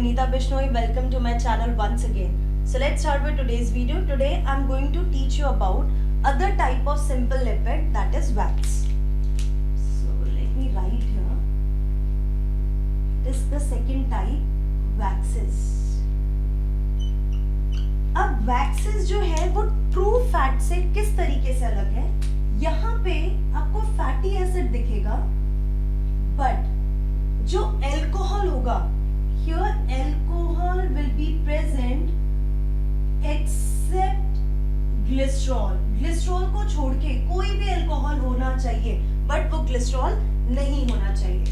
Vinita Bishnoi. Welcome to my channel once again. So let's start with today's video. Today I'm going to teach you about other type of simple lipid, that is wax. So let me write here. This is the second type, waxes. अब waxes जो है वो true fat से किस तरीके से अलग है? यहाँ पे आपको fatty acid दिखेगा, but जो अल्कोहल होगा, here alcohol will be present except glycerol. Glycerol को छोड़ के कोई भी अल्कोहल होना चाहिए, बट वो ग्लिसरॉल नहीं होना चाहिए.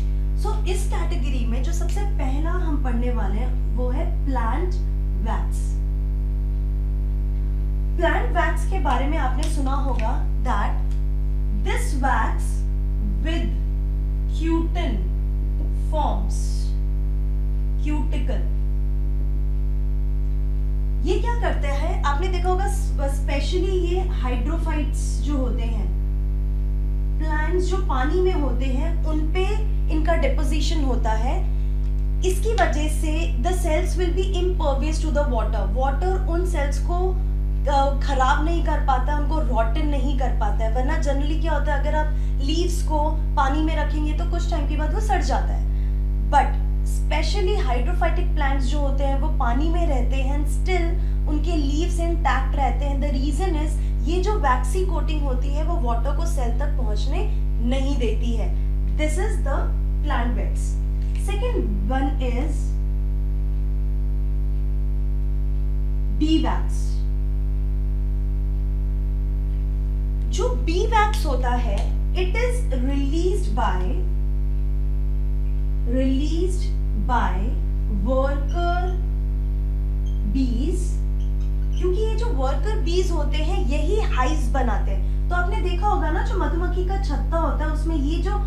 सो इस कैटेगरी में जो सबसे पहला हम पढ़ने वाले हैं वो है प्लांट वैक्स. प्लांट वैक्स के बारे में आपने सुना होगा that this wax with cutin forms cuticle. ये क्या करते हैं आपने देखा होगा, स्पेशली ये हाइड्रोफाइट्स जो होते हैं, प्लांट्स जो पानी में होते हैं उनपे इनका डिपोजिशन होता है. इसकी वजह से the cells will be impervious to the water. Water उन सेल्स को खराब नहीं कर पाता, उनको रॉटन नहीं कर पाता है. वरना जनरली क्या होता है, अगर आप लीव्स को पानी में रखेंगे तो कुछ टाइम के बाद वो सड़ जाता है. बट स्पेशली हाइड्रोफाइटिक प्लांट्स जो होते हैं वो पानी में रहते हैं, स्टिल उनके लीव्स इंटैक्ट रहते हैं. द रीजन इज ये जो वैक्सी कोटिंग होती है वो वाटर को सेल तक पहुंचने नहीं देती है. This is the plant wax. Second one is B wax. जो बी वैक्स होता है it is released by worker बीज. क्योंकि ये जो वर्कर बीज होते हैं यही हाइव्स बनाते हैं. तो आपने देखा होगा ना, जो मधुमक्खी का छत्ता होता है उसमें ये जो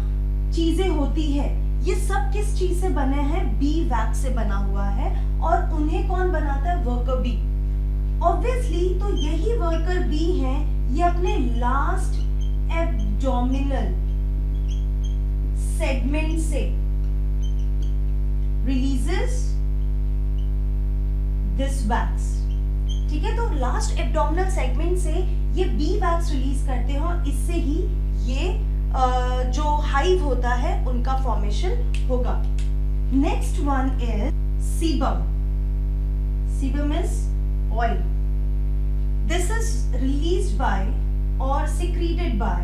चीजें होती है ये सब किस चीज से बने हैं? बी वैक्स से बना हुआ है. और उन्हें कौन बनाता है? Worker bee. ऑब्वियसली तो यही वर्कर बी हैं, ये अपने लास्ट एब्डोमिनल सेगमेंट से रिलीजेस दिस वैक्स. ठीक है, तो लास्ट एब्डोमिनल सेगमेंट से ये बी वैक्स रिलीज करते हैं और इससे ही ये जो हाइव होता है उनका फॉर्मेशन होगा. Next one is sebum. Sebum is oil. This is released by or secreted by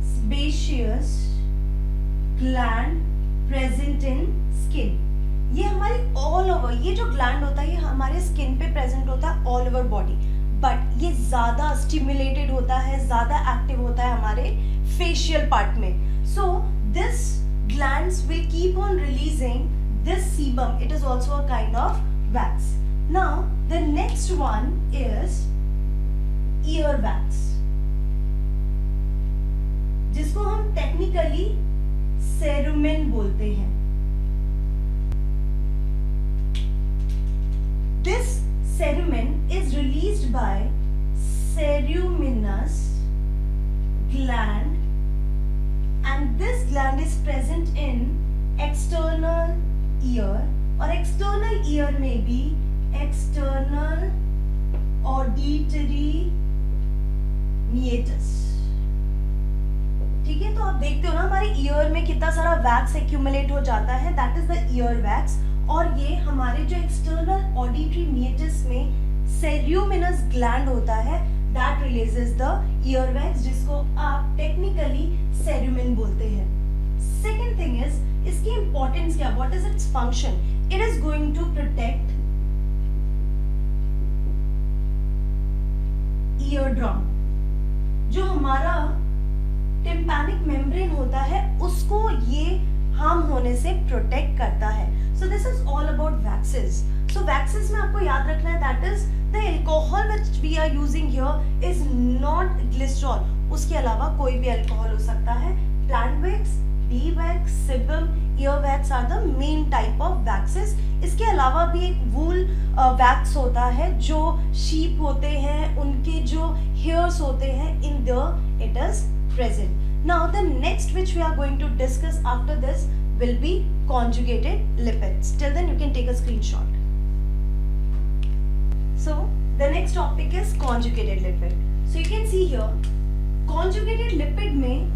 sebaceous gland present in skin. ये हमारे all over, ये जो gland होता है ये हमारे skin पे present होता है all over body, but ये ज़्यादा stimulated होता है, ज़्यादा active होता है हमारे facial part में. So this glands will keep on releasing this sebum. It is also a kind of wax. Now the next one is ear wax, जिसको हम टेक्निकली सेरुमेन बोलते हैं. This cerumen is released by ceruminous gland, and this gland is present in external ear, और external ear में भी external auditory मीएटस. ठीक है, तो आप देखते हो ना हमारे ईयर में कितना सारा वैक्स एक्यूमुलेट हो जाता है, that is the ear wax. और ये हमारे जो एक्सटर्नल ऑडिटरी मीएटस में सेरुमिनस ग्लैंड होता है, that releases the ear wax, जिसको आप टेक्निकली सेरुमेन बोलते हैं. सेकेंड थिंग इज इसकी इंपॉर्टेंस क्या, what is its function? It is going to protect ear drum. जो हमारा टिम्पैनिक मेम्ब्रेन होता है उसको ये हार्म होने से प्रोटेक्ट करता है. So this is all about waxes. So waxes में आपको याद रखना है that is the alcohol which we are using here is not glycerol. उसके अलावा कोई भी अल्कोहल हो सकता है. Plant wax, bee wax, sebum, ear wax are the main type of waxes. इसके अलावा भी एक वूल वैक्स होता है जो शीप होते हैं उनके जो हेयर्स होते हैं, in their it is present. Now the next which we are going to discuss after this, will be conjugated lipids. Till then you can take a screenshot. So the next topic is conjugated lipid. So you can see here conjugated lipid में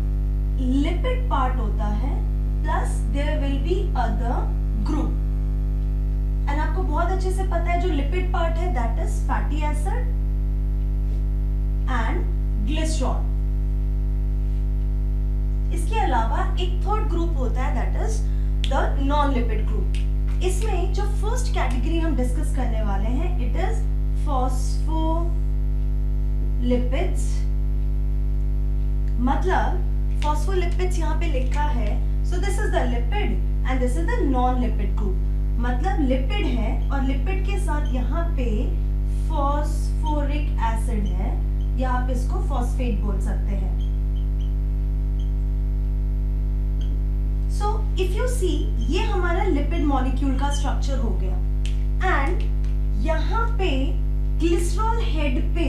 lipid part होता है plus there will be other group. And आपको बहुत अच्छे से पता है जो lipid part है that is fatty acid and glycerol. इसके अलावा एक थर्ड ग्रुप होता है that is the non lipid group. इसमें जो फर्स्ट कैटेगरी हम डिस्कस करने वाले हैं इट इज फॉस्फोलिपिड्स. मतलब फॉस्फोलिपिड्स यहाँ पे लिखा है. So this is the lipid and this is the non lipid group. मतलब लिपिड है और लिपिड के साथ यहाँ पे फॉस्फोरिक एसिड है या आप इसको फॉस्फेट बोल सकते हैं. So if you see ये हमारा लिपिड मॉलिक्यूल का स्ट्रक्चर हो गया एंड यहाँ पे ग्लिसरॉल हेड पे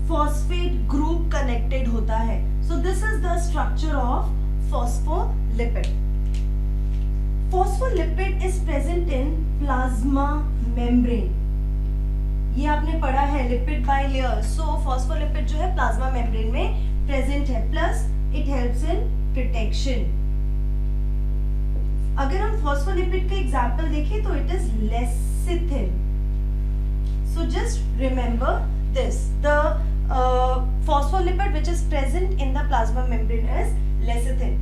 फॉस्फेट ग्रुप कनेक्टेड होता है. So this is the structure of phospholipid. Phospholipid is present in plasma membrane. ये आपने पढ़ा है lipid by layer. So phospholipid जो है प्लाज्मा मेम्ब्रेन में प्रेजेंट है plus it helps in protection. अगर हम फॉस्फोलिपिड का एग्जांपल देखें तो it is lecithin. So just remember this the phospholipid which is present in the plasma membrane is lecithin.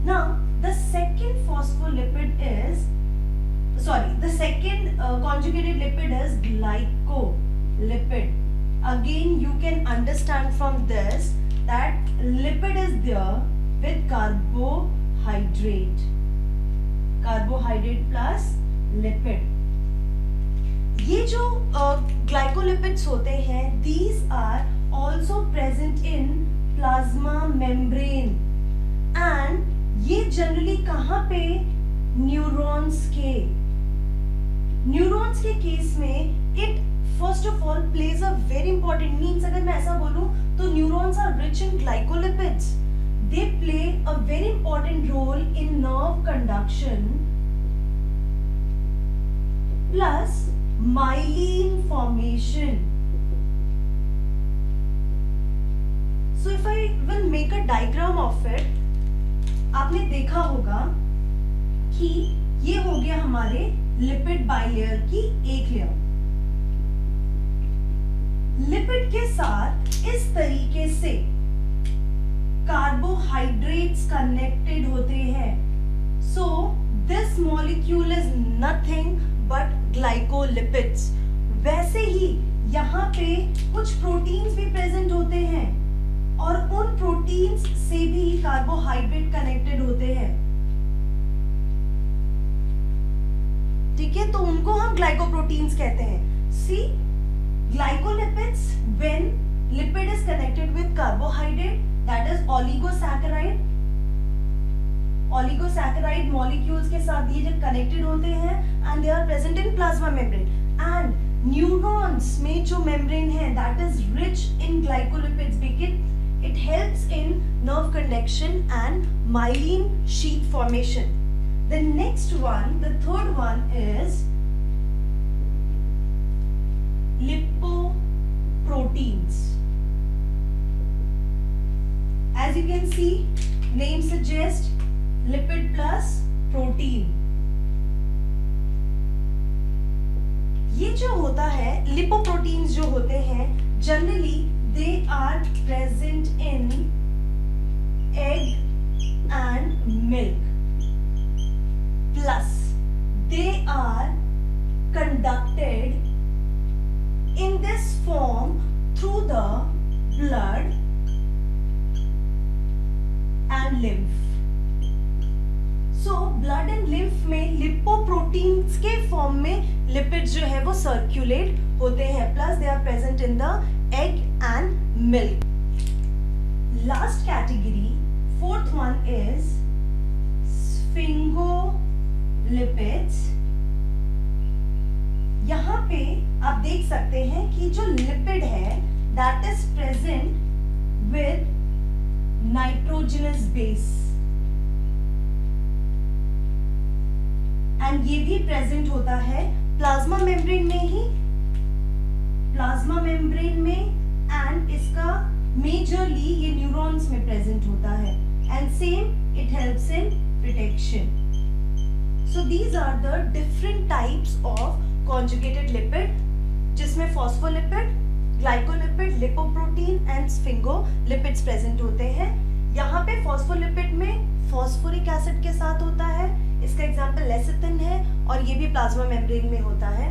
Now the second phospholipid is the second conjugated lipid is glycolipid. Again you can understand from this that lipid is there with carbohydrate plus lipid. ये जो glycolipids होते हैं these are also present in plasma membrane and ये generally कहाँ पे neurons के case में it first of all plays a very important. Means अगर मैं ऐसा बोलूं तो neurons are rich in glycolipids. They play a very important role in nerve conduction plus myelin formation. So if I will make a diagram of it, आपने देखा होगा कि ये हो गया हमारे लिपिड बाइलेयर की एक लेयर. लिपिड के साथ इस तरीके से कार्बोहाइड्रेट्स कनेक्टेड होते हैं. So this molecule is nothing but glycolipids. वैसे ही यहाँ पे कुछ प्रोटीन्स भी प्रेजेंट होते हैं और उन प्रोटीन्स से भी कार्बोहाइड्रेट कनेक्टेड होते हैं. ठीक है, तो उनको हम ग्लाइकोप्रोटीन्स कहते हैं. See glycolipids when lipid is connected with carbohydrate that is oligosaccharides molecules के साथ ये जब connected होते हैं and they are present in plasma membrane. and neurons में जो membrane है that is rich in glycolipids because it helps in nerve conduction and myelin sheath formation. The next one, the third one is lipoproteins. As you can see, name suggests lipid plus protein. ये जो होता है lipoproteins जो होते हैं generally they are present in egg and milk plus they are conducted in this form through the blood and lymph. So blood and lymph में lipoproteins के form में lipids जो है वो circulate होते हैं plus they are present in the egg and milk. Last category, fourth one is sphingolipids. यहाँ पे आप देख सकते हैं कि जो lipid है that is present with nitrogenous base. And ये भी प्रेजेंट होता है प्लाज्मा मेम्ब्रेन में ही, प्लाज्मा मेम्ब्रेन में, एंड इसका मेजरली ये न्यूरॉन्स में प्रेजेंट होता है, and same it helps in protection. So these are the different types of conjugated lipid, जिसमें phospholipid, glycolipid, lipoprotein and sphingolipids present होते हैं. यहाँ पे फॉस्फोलिपिड में फॉस्फोरिक एसिड के साथ होता है, इसका एग्जांपल लेसिथिन है और ये भी प्लाज्मा मेम्ब्रेन में होता है.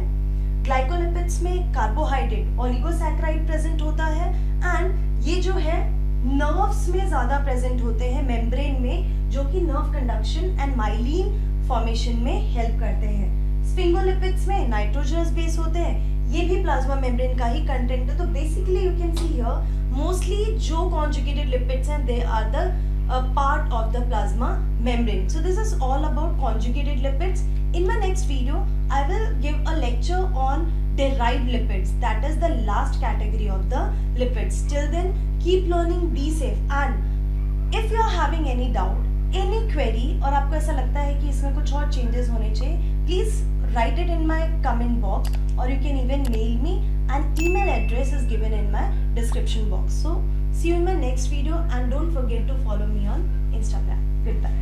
ग्लाइकोलिपिड्स में कार्बोहाइड्रेट, ओलिगोसैकेराइड प्रेजेंट होता है, एंड ये जो है नर्व्स में ज्यादा प्रेजेंट होते हैं मेम्ब्रेन में, जो कि nerve conduction and myelin formation में हेल्प करते हैं. स्फिंगोलिपिड्स में नाइट्रोजनस बेस होते हैं, ये भी प्लाज्मा मेम्ब्रेन का ही कंटेंट है. तो basically you can see here mostly जो कॉन्जुगेटेड लिपिड्स हैं they are the part of the plasma membrane. So this is all about conjugated lipids. In my next video I will give a lecture on derived lipids, that is the last category of the lipids. Till then keep learning, be safe, and if you are having any doubt, any query, और आपको ऐसा लगता है कि इसमें कुछ और changes होने चाहिए, please write it in my comment box, or you can even mail me, and email address is given in my description box. So see you in my next video, and don't forget to follow me on Instagram. Goodbye.